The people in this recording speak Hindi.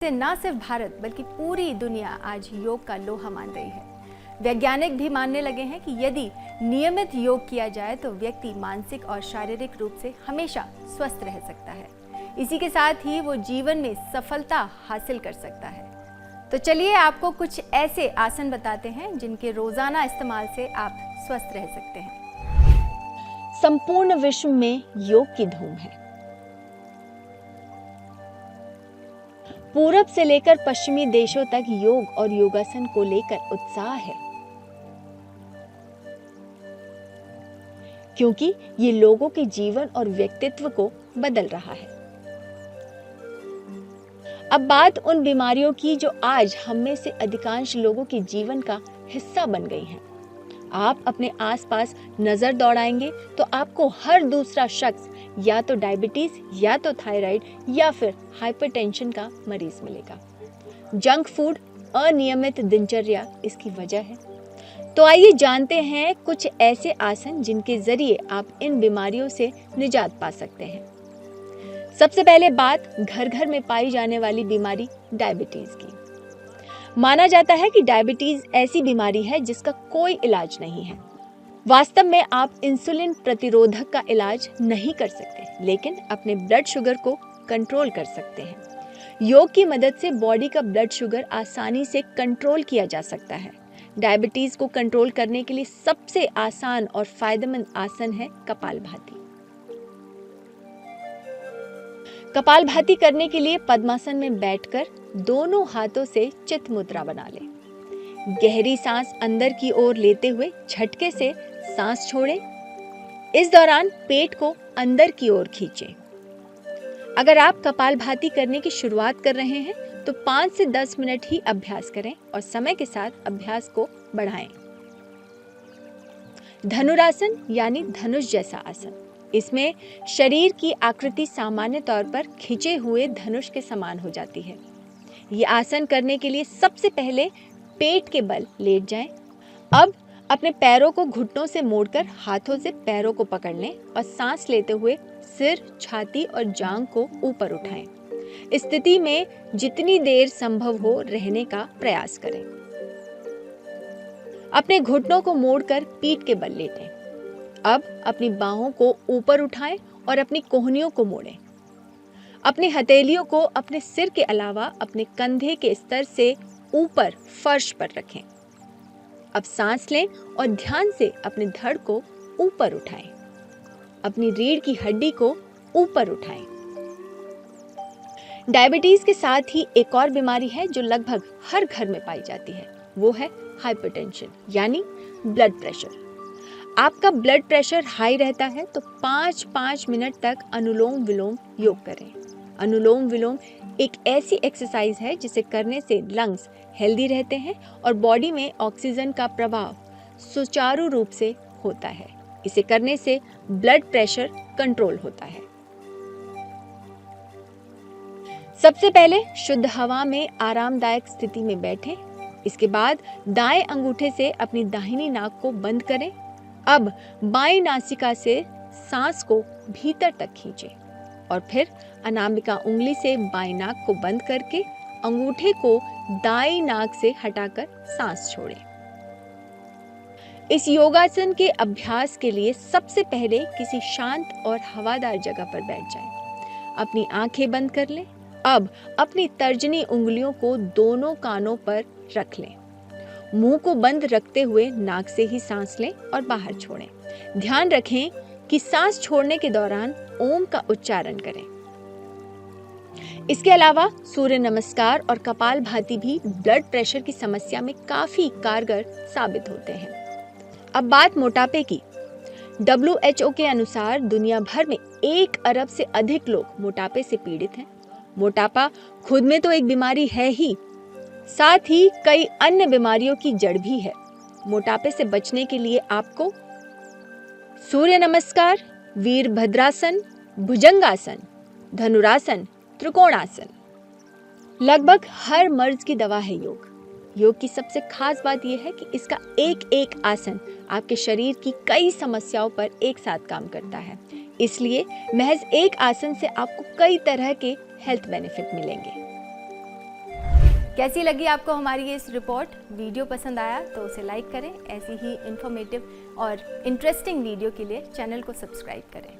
से न सिर्फ भारत बल्कि पूरी दुनिया आज योग का लोहा मान रही है। वैज्ञानिक भी मानने लगे हैं कि यदि नियमित योग किया जाए तो व्यक्ति मानसिक और शारीरिक रूप से हमेशा स्वस्थ रह सकता है। इसी के साथ ही वो जीवन में सफलता हासिल कर सकता है। तो चलिए आपको कुछ ऐसे आसन बताते हैं जिनके रोजाना इस्तेमाल से आप स्वस्थ रह सकते हैं। संपूर्ण विश्व में योग की धूम है। पूरब से लेकर पश्चिमी देशों तक योग और योगासन को लेकर उत्साह है, क्योंकि ये लोगों के जीवन और व्यक्तित्व को बदल रहा है। अब बात उन बीमारियों की जो आज हम में से अधिकांश लोगों के जीवन का हिस्सा बन गई हैं। आप अपने आसपास नजर दौड़ाएंगे तो आपको हर दूसरा शख्स या तो डायबिटीज या तो थायराइड या फिर हाइपरटेंशन का मरीज मिलेगा। जंक फूड, अनियमित दिनचर्या इसकी वजह है। तो आइए जानते हैं कुछ ऐसे आसन जिनके जरिए आप इन बीमारियों से निजात पा सकते हैं। सबसे पहले बात घर घर में पाई जाने वाली बीमारी डायबिटीज की। माना जाता है कि डायबिटीज ऐसी बीमारी है जिसका कोई इलाज नहीं है। वास्तव में आप इंसुलिन प्रतिरोधक का इलाज नहीं कर सकते, लेकिन अपने ब्लड शुगर को कंट्रोल कर सकते हैं। योग की मदद से बॉडी का ब्लड शुगर आसानी से कंट्रोल किया जा सकता है। डायबिटीज को कंट्रोल करने के लिए सबसे आसान और फायदेमंद आसन है कपालभाति। कपालभाति करने के लिए पद्मासन में बैठकर दोनों हाथों से चित मुद्रा बना लें। गहरी सांस अंदर की ओर लेते हुए झटके से सांस छोड़ें। इस दौरान पेट को अंदर की ओर खींचें। अगर आप कपालभाति करने की शुरुआत कर रहे हैं तो 5 से 10 मिनट ही अभ्यास करें और समय के साथ अभ्यास को बढ़ाएं। धनुरासन यानी धनुष जैसा आसन। इसमें शरीर की आकृति सामान्य तौर पर खिंचे हुए धनुष के समान हो जाती है। ये आसन करने के लिए सबसे पहले पेट के बल लेट जाएं। अब अपने पैरों को घुटनों से मोड़कर हाथों से पैरों को पकड़ लें और सांस लेते हुए सिर, छाती और जांघ को ऊपर उठाएं। इस स्थिति में जितनी देर संभव हो रहने का प्रयास करें। अपने घुटनों को मोड़कर पीठ के बल लेटें। अब अपनी बाहों को ऊपर उठाएं और अपनी कोहनियों को मोड़ें। अपनी हथेलियों को अपने सिर के अलावा अपने कंधे के स्तर से ऊपर फर्श पर रखें। अब सांस लें और ध्यान से अपने धड़ को ऊपर उठाएं। अपनी रीढ़ की हड्डी को ऊपर उठाएं। डायबिटीज के साथ ही एक और बीमारी है जो लगभग हर घर में पाई जाती है, वो है हाइपरटेंशन यानी ब्लड प्रेशर। आपका ब्लड प्रेशर हाई रहता है तो 5-5 मिनट तक अनुलोम विलोम योग करें। अनुलोम विलोम एक ऐसी एक्सरसाइज है जिसे करने से लंग्स हेल्दी रहते हैं और बॉडी में ऑक्सीजन का प्रवाह सुचारू रूप से होता है। इसे करने से ब्लड प्रेशर कंट्रोल होता है। सबसे पहले शुद्ध हवा में आरामदायक स्थिति में बैठें। इसके बाद दाएं अंगूठे से अपनी दाहिनी नाक को बंद करें। अब बाईं नासिका से सांस को भीतर तक खींचें और फिर अनामिका उंगली से बाईं नाक को बंद करके अंगूठे को दाईं नाक से हटाकर सांस छोड़ें। इस योगासन के अभ्यास के लिए सबसे पहले किसी शांत और हवादार जगह पर बैठ जाएं। अपनी आंखें बंद कर लें। अब अपनी तर्जनी उंगलियों को दोनों कानों पर रख लें। मुंह को बंद रखते हुए नाक से ही सांस लें और बाहर छोड़ें। ध्यान रखें कि सांस छोड़ने के दौरान ओम का उच्चारण करें। इसके अलावा सूर्य नमस्कार और कपालभाति भी ब्लड प्रेशर की समस्या में काफी कारगर साबित होते हैं। अब बात मोटापे की। WHO के अनुसार दुनिया भर में 1 अरब से अधिक लोग मोटापे से पीड़ित हैं। मोटापा खुद में तो एक बीमारी है ही, साथ ही कई अन्य बीमारियों की जड़ भी है। मोटापे से बचने के लिए आपको सूर्य नमस्कार, वीरभद्रासन, भुजंगासन, धनुरासन, त्रिकोणासन, लगभग हर मर्ज की दवा है योग। योग की सबसे खास बात यह है कि इसका एक एक आसन आपके शरीर की कई समस्याओं पर एक साथ काम करता है। इसलिए महज एक आसन से आपको कई तरह के हेल्थ बेनिफिट मिलेंगे। कैसी लगी आपको हमारी ये इस रिपोर्ट? वीडियो पसंद आया तो उसे लाइक करें। ऐसी ही इंफॉर्मेटिव और इंटरेस्टिंग वीडियो के लिए चैनल को सब्सक्राइब करें।